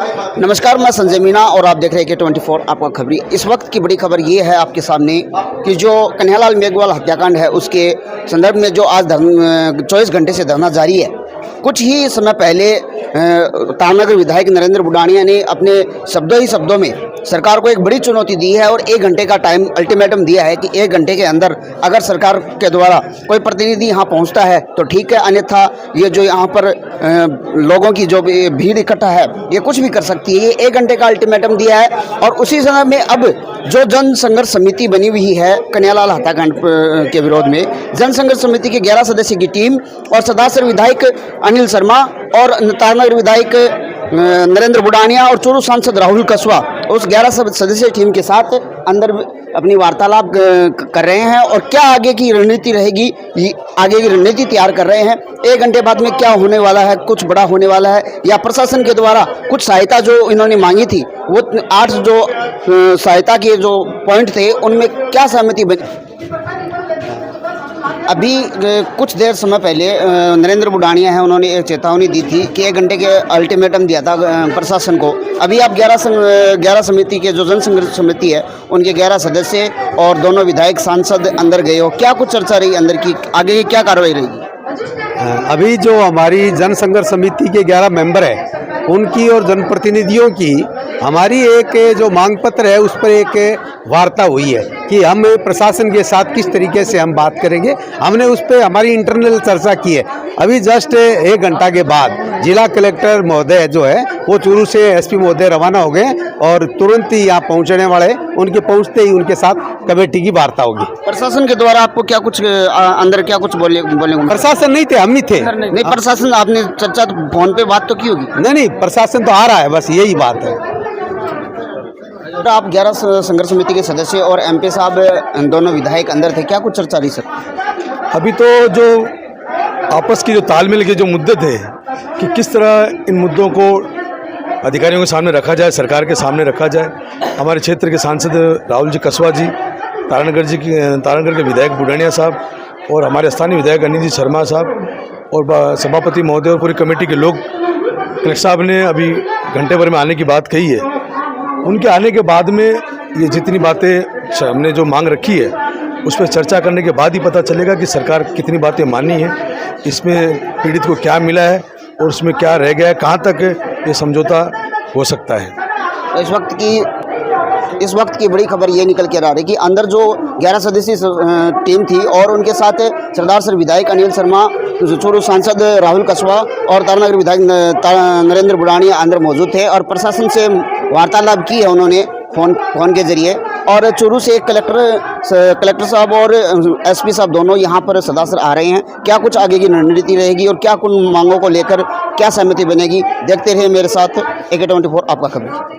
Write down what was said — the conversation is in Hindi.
नमस्कार, मैं संजय मीना और आप देख रहे हैं K24 आपका खबरी। इस वक्त की बड़ी खबर ये है आपके सामने कि जो कन्हैयालाल मेघवाल हत्याकांड है उसके संदर्भ में जो आज 24 घंटे से धरना जारी है। कुछ ही समय पहले तारानगर विधायक नरेंद्र बुडानिया ने अपने शब्दों में सरकार को एक बड़ी चुनौती दी है और 1 घंटे का टाइम अल्टीमेटम दिया है कि 1 घंटे के अंदर अगर सरकार के द्वारा कोई प्रतिनिधि यहाँ पहुँचता है तो ठीक है, अन्यथा ये जो यहाँ पर लोगों की जो भीड़ इकट्ठा है ये कुछ भी कर सकती है। ये 1 घंटे का अल्टीमेटम दिया है और उसी समय में अब जो जन संघर्ष समिति बनी हुई है कन्हैयालाल हत्याकांड के विरोध में, जन संघर्ष समिति के 11 सदस्य की टीम और सदासर विधायक अनिल शर्मा और तारानगर विधायक नरेंद्र बुडानिया और चूरू सांसद राहुल कसवा उस 11 सदस्यीय टीम के साथ अंदर अपनी वार्तालाप कर रहे हैं और क्या आगे की रणनीति रहेगी, आगे की रणनीति तैयार कर रहे हैं। 1 घंटे बाद में क्या होने वाला है, कुछ बड़ा होने वाला है या प्रशासन के द्वारा कुछ सहायता जो इन्होंने मांगी थी वो 8 जो सहायता के जो पॉइंट थे उनमें क्या सहमति बनी। अभी कुछ देर समय पहले नरेंद्र बुडानिया है, उन्होंने एक चेतावनी दी थी कि 1 घंटे के अल्टीमेटम दिया था प्रशासन को। अभी आप 11 समिति के जो जन संघर्ष समिति है उनके 11 सदस्य और दोनों विधायक सांसद अंदर गए हो, क्या कुछ चर्चा रही अंदर की, आगे की क्या कार्रवाई रहेगी? अभी जो हमारी जन संघर्ष समिति के 11 मेंबर हैं उनकी और जनप्रतिनिधियों की हमारी एक जो मांग पत्र है उस पर एक वार्ता हुई है कि हम प्रशासन के साथ किस तरीके से हम बात करेंगे। हमने उस पर हमारी इंटरनल चर्चा की है। अभी जस्ट 1 घंटा के बाद जिला कलेक्टर महोदय जो है वो चूरू से एसपी महोदय रवाना हो गए और तुरंत ही यहाँ पहुँचने वाले, उनके पहुँचते ही उनके साथ कमेटी की वार्ता होगी। प्रशासन के द्वारा आपको क्या कुछ अंदर क्या कुछ बोले? प्रशासन नहीं थे, हम ही थे। नहीं, प्रशासन आपने चर्चा फोन पे बात तो की होगी? नहीं, प्रशासन तो आ रहा है, बस यही बात है। तो आप 11 संघर्ष समिति के सदस्य और MP साहब दोनों विधायक अंदर थे, क्या कुछ चर्चा रही सर? अभी तो जो आपस की जो तालमेल के जो मुद्दे थे कि किस तरह इन मुद्दों को अधिकारियों के सामने रखा जाए, सरकार के सामने रखा जाए। हमारे क्षेत्र के सांसद राहुल जी कसवा जी, तारानगर के विधायक बुडानिया साहब और हमारे स्थानीय विधायक अनिल जी शर्मा साहब और सभापति महोदय और पूरी कमेटी के लोग, कलेक्टर साहब ने अभी घंटे भर में आने की बात कही है। उनके आने के बाद में ये जितनी बातें हमने जो मांग रखी है उस पर चर्चा करने के बाद ही पता चलेगा कि सरकार कितनी बातें मानी है, इसमें पीड़ित को क्या मिला है और उसमें क्या रह गया है, कहाँ तक ये समझौता हो सकता है। इस वक्त की बड़ी खबर ये निकल के आ रही है कि अंदर जो 11 सदस्यीय टीम थी और उनके साथ सरदार सर विधायक अनिल शर्मा, चूरू सांसद राहुल कसवा और तारानगर विधायक नरेंद्र बुडानिया अंदर मौजूद थे और प्रशासन से वार्तालाप की है उन्होंने फोन के जरिए। और चूरू से एक कलेक्टर साहब और SP साहब दोनों यहाँ पर सदस्य आ रहे हैं। क्या कुछ आगे की रणनीति रहेगी और क्या कुछ मांगों को लेकर क्या सहमति बनेगी, देखते रहिए मेरे साथ। AK24 आपका खबर।